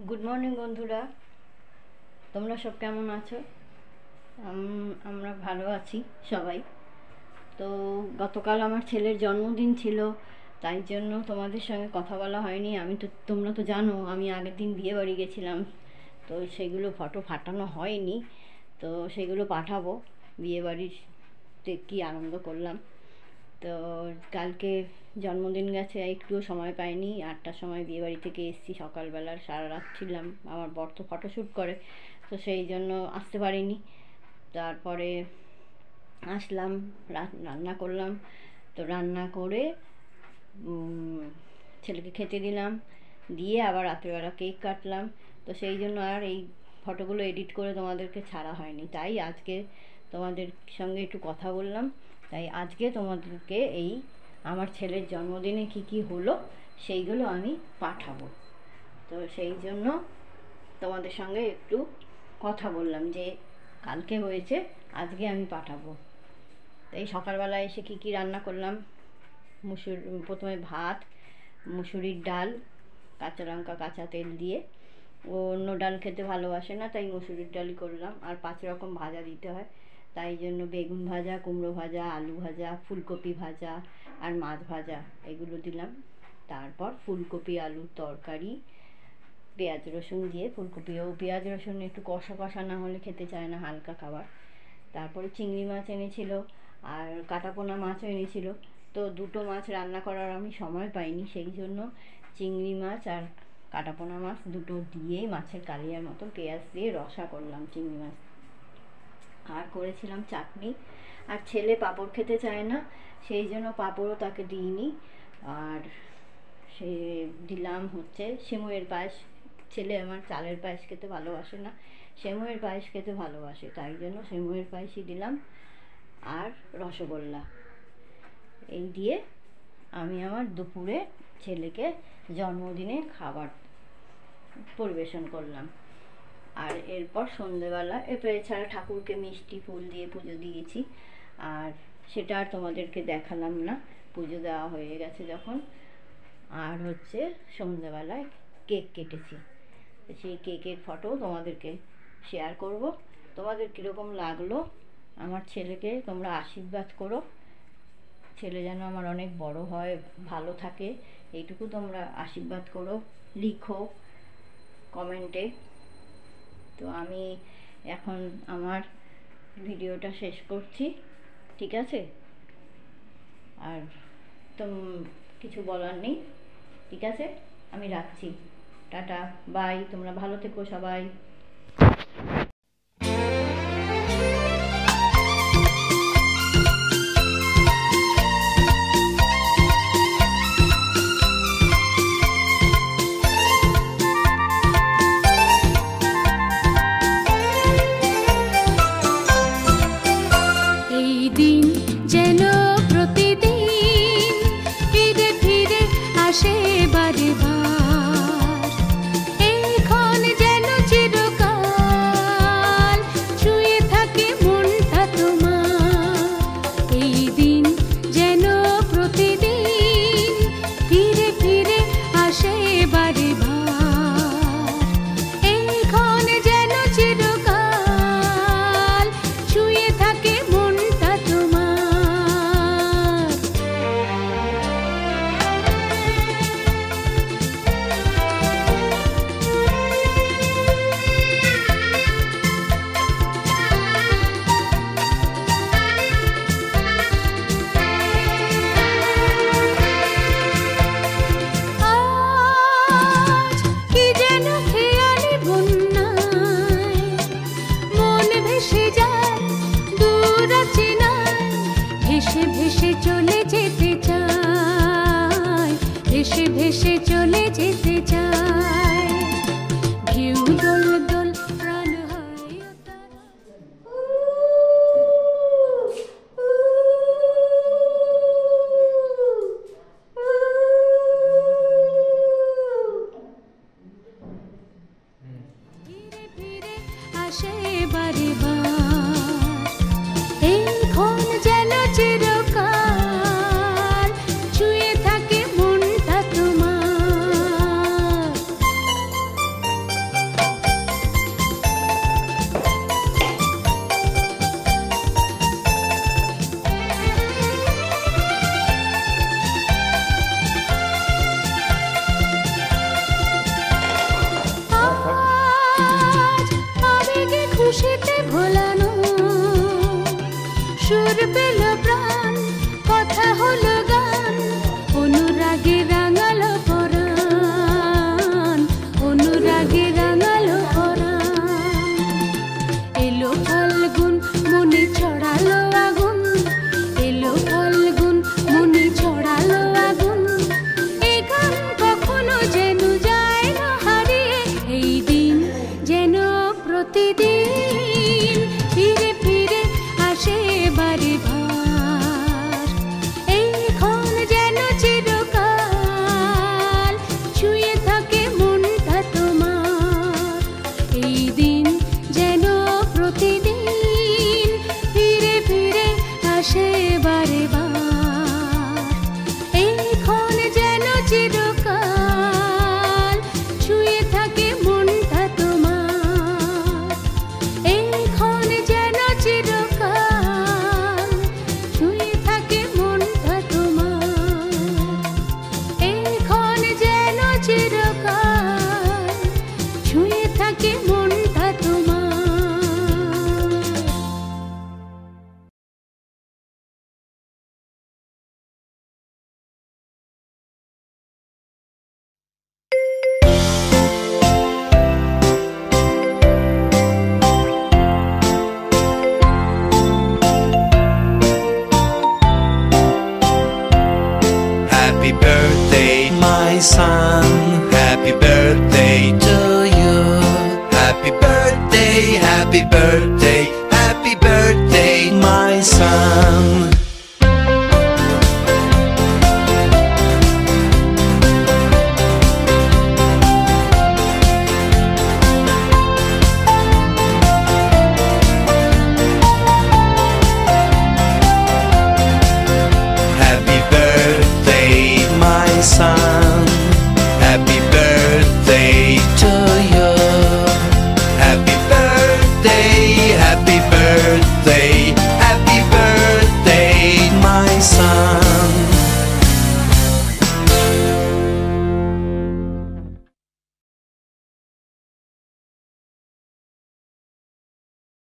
Good morning বন্ধুরা, তোমরা সব কেমন আছো? আমরা ভালো আছি সবাই। তো গতকাল আমার ছেলের জন্মদিন ছিল, তাই জন্য তোমাদের সঙ্গে কথা বলা হয়নি। তোমরা তো জানো আমি আগের দিন বিয়ে বাড়ি গেছিলাম, তো সেগুলো ফটো পাঠানো হয়নি। তো সেগুলো পাঠাবো, বিয়ে বাড়িতে কী আনন্দ করলাম। তো কালকে জন্মদিন গেছে, একটুও সময় পাইনি। 8টার সময় বিয়েবাড়ি থেকে এসেছি, সকালবেলার সারা রাত ছিলাম। আমার বর তো ফটোশ্যুট করে, তো সেই জন্য আসতে পারিনি। তারপরে আসলাম, রান্না করলাম। তো রান্না করে ছেলেকে খেতে দিলাম, দিয়ে আবার রাত্রেবেলা কেক কাটলাম। তো সেই জন্য আর এই ফটোগুলো এডিট করে তোমাদেরকে ছাড়া হয়নি। তাই আজকে তোমাদের সঙ্গে একটু কথা বললাম। তাই আজকে তোমাদেরকে এই আমার ছেলের জন্মদিনে কি কি হলো সেইগুলো আমি পাঠাবো। তো সেই জন্য তোমাদের সঙ্গে একটু কথা বললাম যে কালকে হয়েছে, আজকে আমি পাঠাবো। এই সকালবেলা এসে কি কি রান্না করলাম। প্রথমে ভাত, মুসুরির ডাল, কাঁচা লঙ্কা কাঁচা তেল দিয়ে। ও অন্য ডাল খেতে ভালোবাসে না, তাই মুসুরির ডালই করলাম। আর 5 রকম ভাজা দিতে হয়, তাই জন্য বেগুন ভাজা, কুমড়ো ভাজা, আলু ভাজা, ফুলকপি ভাজা আর মাছ ভাজা এগুলো দিলাম। তারপর ফুলকপি আলুর তরকারি, পেঁয়াজ রসুন দিয়ে। ফুলকপিও পেঁয়াজ রসুন একটু কষা কষা না হলে খেতে চায় না, হালকা খাবার। তারপরে চিংড়ি মাছ এনেছিল আর কাটাপোনা মাছও এনেছিল। তো দুটো মাছ রান্না করার আমি সময় পাইনি, সেই জন্য চিংড়ি মাছ আর কাটাপোনা মাছ দুটো দিয়েই মাছের কালিয়ার মতো পেঁয়াজ দিয়ে রসা করলাম চিংড়ি মাছ। আর করেছিলাম চাটনি। আর ছেলে পাঁপড় খেতে চায় না, সেই জন্য পাঁপড়ও তাকে দিইনি। আর সে দিলাম হচ্ছে সিমুয়ের পায়েস। ছেলে আমার চালের পায়েস খেতে ভালোবাসে না, সিমুয়ের পায়েস খেতে ভালোবাসে, তাই জন্য সিমুয়ের পায়েসই দিলাম। আর রসগোল্লা এই দিয়ে আমি আমার দুপুরে ছেলেকে জন্মদিনে খাবার পরিবেশন করলাম। আর এরপর সন্ধেবেলা এছাড়া ঠাকুরকে মিষ্টি ফুল দিয়ে পুজো দিয়েছি। আর সেটা আর তোমাদেরকে দেখালাম না, পুজো দেওয়া হয়ে গেছে যখন। আর হচ্ছে সন্ধেবেলায় কেক কেটেছি, সেই কেকের ফটো তোমাদেরকে শেয়ার করব। তোমাদের কীরকম লাগলো আমার ছেলেকে তোমরা আশীর্বাদ করো, ছেলে যেন আমার অনেক বড় হয়, ভালো থাকে, এইটুকু তোমরা আশীর্বাদ করো, লিখো কমেন্টে। তো আমি এখন আমার ভিডিওটা শেষ করছি, ঠিক আছে? আর তো কিছু বলার নেই, ঠিক আছে? আমি রাখছি, টাটা, বাই। তোমরা ভালো থেকো সবাই। ভেসে চলে যেতে চায়, ঢেউ দোল দোল প্রাণ হয়। ধীরে ধীরে আসে বারে বার, এই ক্ষণ যেন চিরকাল ছুঁয়ে থাকে মনটা তোমার। birthday